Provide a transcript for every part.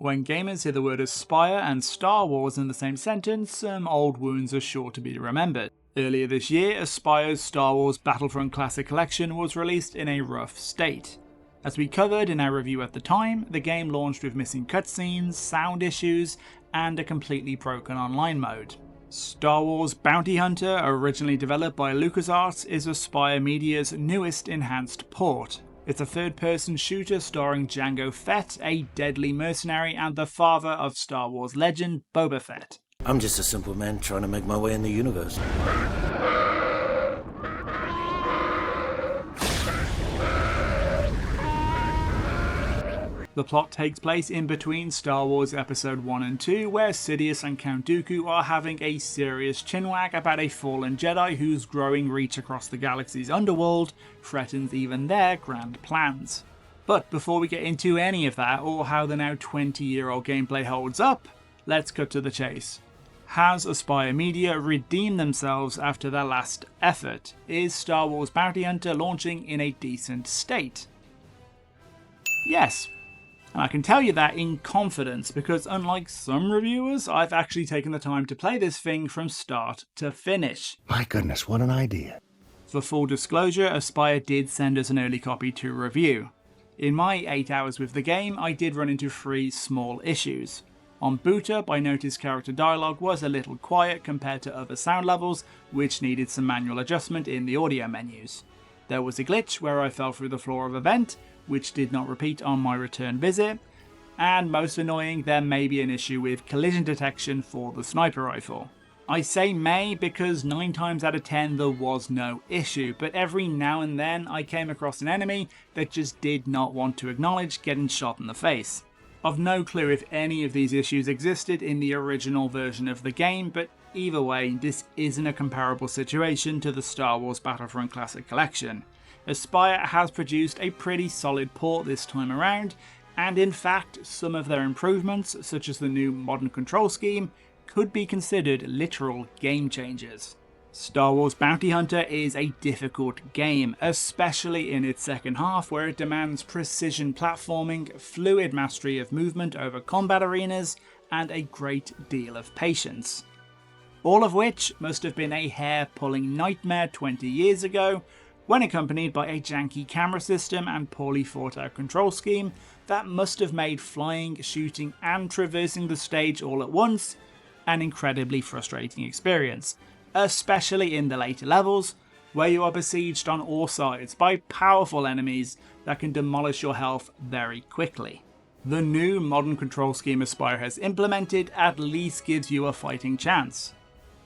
When gamers hear the word Aspyr and Star Wars in the same sentence, some old wounds are sure to be remembered. Earlier this year, Aspyr's Star Wars Battlefront Classic Collection was released in a rough state. As we covered in our review at the time, the game launched with missing cutscenes, sound issues, and a completely broken online mode. Star Wars Bounty Hunter, originally developed by LucasArts, is Aspyr Media's newest enhanced port. It's a third-person shooter starring Jango Fett, a deadly mercenary and the father of Star Wars legend Boba Fett. I'm just a simple man trying to make my way in the universe. The plot takes place in between Star Wars Episode 1 and 2, where Sidious and Count Dooku are having a serious chinwag about a fallen Jedi whose growing reach across the galaxy's underworld threatens even their grand plans. But before we get into any of that, or how the now 20-year-old gameplay holds up, let's cut to the chase. Has Aspyr Media redeemed themselves after their last effort? Is Star Wars Bounty Hunter launching in a decent state? Yes. And I can tell you that in confidence because unlike some reviewers, I've actually taken the time to play this thing from start to finish. My goodness, what an idea. For full disclosure, Aspyr did send us an early copy to review. In my 8 hours with the game, I did run into 3 small issues. On boot up, I noticed character dialogue was a little quiet compared to other sound levels, which needed some manual adjustment in the audio menus. There was a glitch where I fell through the floor of a vent, which did not repeat on my return visit, and most annoying, there may be an issue with collision detection for the sniper rifle. I say may because 9 times out of 10 there was no issue, but every now and then I came across an enemy that just did not want to acknowledge getting shot in the face. I've no clue if any of these issues existed in the original version of the game, but either way, this isn't a comparable situation to the Star Wars Battlefront Classic Collection. Aspyr has produced a pretty solid port this time around, and in fact, some of their improvements, such as the new modern control scheme, could be considered literal game changers. Star Wars Bounty Hunter is a difficult game, especially in its second half where it demands precision platforming, fluid mastery of movement over combat arenas, and a great deal of patience. All of which must have been a hair-pulling nightmare 20 years ago, when accompanied by a janky camera system and poorly thought out control scheme that must have made flying, shooting and traversing the stage all at once an incredibly frustrating experience, especially in the later levels where you are besieged on all sides by powerful enemies that can demolish your health very quickly. The new modern control scheme Aspyr has implemented at least gives you a fighting chance.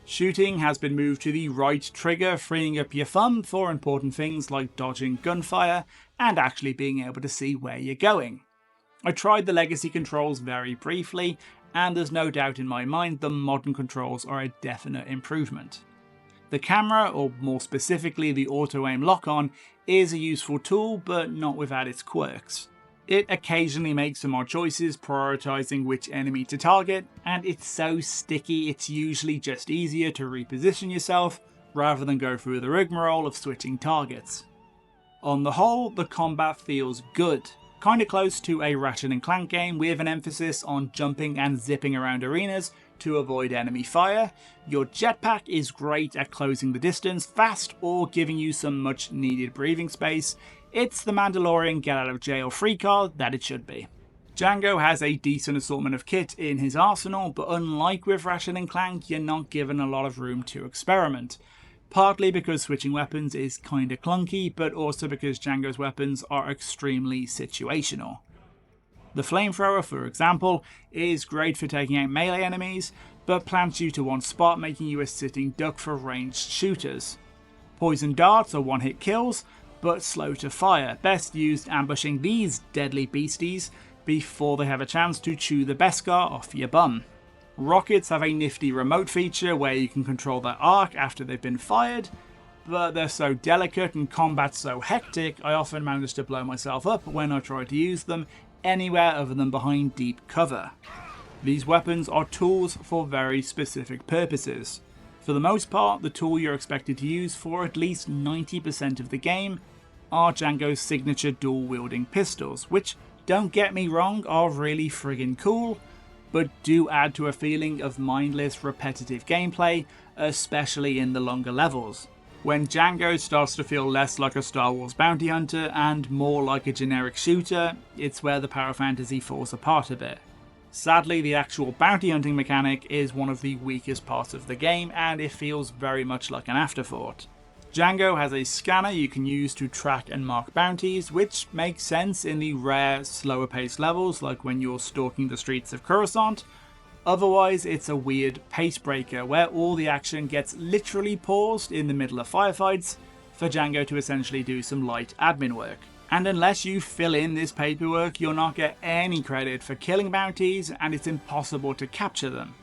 Shooting has been moved to the right trigger, freeing up your thumb for important things like dodging gunfire and actually being able to see where you're going. I tried the legacy controls very briefly, and there's no doubt in my mind the modern controls are a definite improvement. The camera, or more specifically the auto-aim lock-on, is a useful tool, but not without its quirks. It occasionally makes some odd choices, prioritising which enemy to target, and it's so sticky it's usually just easier to reposition yourself rather than go through the rigmarole of switching targets. On the whole, the combat feels good, kinda close to a Ratchet & Clank game with an emphasis on jumping and zipping around arenas to avoid enemy fire. Your jetpack is great at closing the distance fast or giving you some much needed breathing space. It's the Mandalorian get out of jail free card that it should be. Jango has a decent assortment of kit in his arsenal, but unlike with Ratchet & Clank, you're not given a lot of room to experiment. Partly because switching weapons is kinda clunky, but also because Jango's weapons are extremely situational. The flamethrower, for example, is great for taking out melee enemies, but plants you to one spot, making you a sitting duck for ranged shooters. Poison darts are one-hit kills, but slow to fire, best used ambushing these deadly beasties before they have a chance to chew the Beskar off your bum. Rockets have a nifty remote feature where you can control their arc after they've been fired, but they're so delicate and combat so hectic I often manage to blow myself up when I try to use them anywhere other than behind deep cover. These weapons are tools for very specific purposes. For the most part, the tool you're expected to use for at least 90% of the game are Jango's signature dual-wielding pistols, which don't get me wrong, are really friggin' cool, but do add to a feeling of mindless, repetitive gameplay, especially in the longer levels. When Jango starts to feel less like a Star Wars bounty hunter and more like a generic shooter, it's where the power fantasy falls apart a bit. Sadly, the actual bounty hunting mechanic is one of the weakest parts of the game, and it feels very much like an afterthought. Jango has a scanner you can use to track and mark bounties, which makes sense in the rare, slower paced levels like when you're stalking the streets of Coruscant. Otherwise, it's a weird pace breaker where all the action gets literally paused in the middle of firefights for Jango to essentially do some light admin work. And unless you fill in this paperwork, you'll not get any credit for killing bounties, and it's impossible to capture them.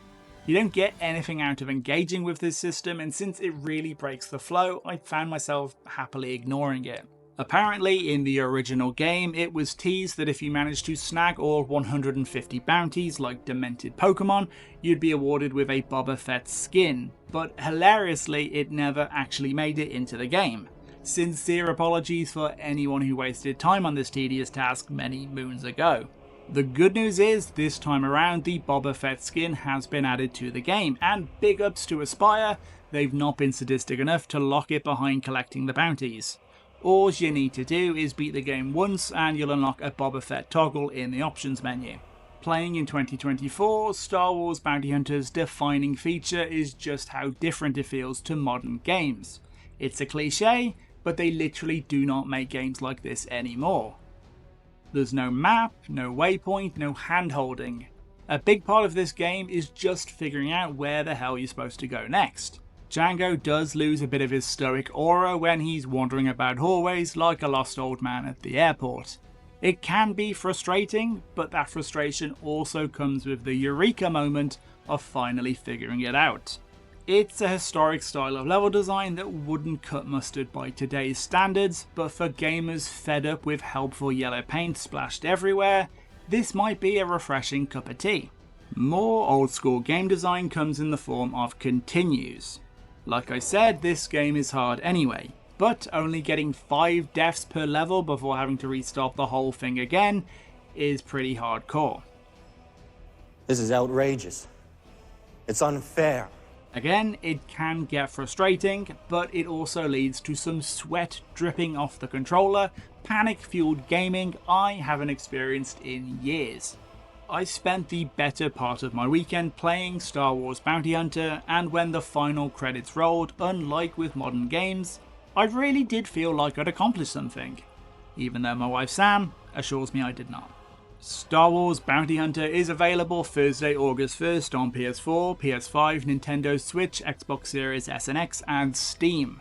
You don't get anything out of engaging with this system, and since it really breaks the flow, I found myself happily ignoring it. Apparently, in the original game, it was teased that if you managed to snag all 150 bounties like demented Pokemon, you'd be awarded with a Boba Fett skin, but hilariously, it never actually made it into the game. Sincere apologies for anyone who wasted time on this tedious task many moons ago. The good news is, this time around, the Boba Fett skin has been added to the game, and big ups to Aspyr, they've not been sadistic enough to lock it behind collecting the bounties. All you need to do is beat the game once and you'll unlock a Boba Fett toggle in the options menu. Playing in 2024, Star Wars Bounty Hunter's defining feature is just how different it feels to modern games. It's a cliche, but they literally do not make games like this anymore. There's no map, no waypoint, no hand-holding. A big part of this game is just figuring out where the hell you're supposed to go next. Jango does lose a bit of his stoic aura when he's wandering about hallways like a lost old man at the airport. It can be frustrating, but that frustration also comes with the eureka moment of finally figuring it out. It's a historic style of level design that wouldn't cut mustard by today's standards, but for gamers fed up with helpful yellow paint splashed everywhere, this might be a refreshing cup of tea. More old school game design comes in the form of continues. Like I said, this game is hard anyway, but only getting 5 deaths per level before having to restart the whole thing again is pretty hardcore. This is outrageous. It's unfair. Again, it can get frustrating, but it also leads to some sweat dripping off the controller, panic-fueled gaming I haven't experienced in years. I spent the better part of my weekend playing Star Wars Bounty Hunter, and when the final credits rolled, unlike with modern games, I really did feel like I'd accomplished something, even though my wife Sam assures me I did not. Star Wars Bounty Hunter is available Thursday, August 1st on PS4, PS5, Nintendo Switch, Xbox Series S and X, and Steam.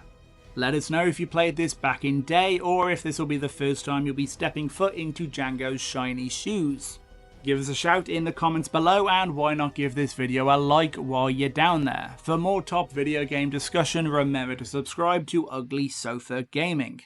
Let us know if you played this back in day, or if this will be the first time you'll be stepping foot into Jango's shiny shoes. Give us a shout in the comments below, and why not give this video a like while you're down there. For more top video game discussion, remember to subscribe to Ugly Sofa Gaming.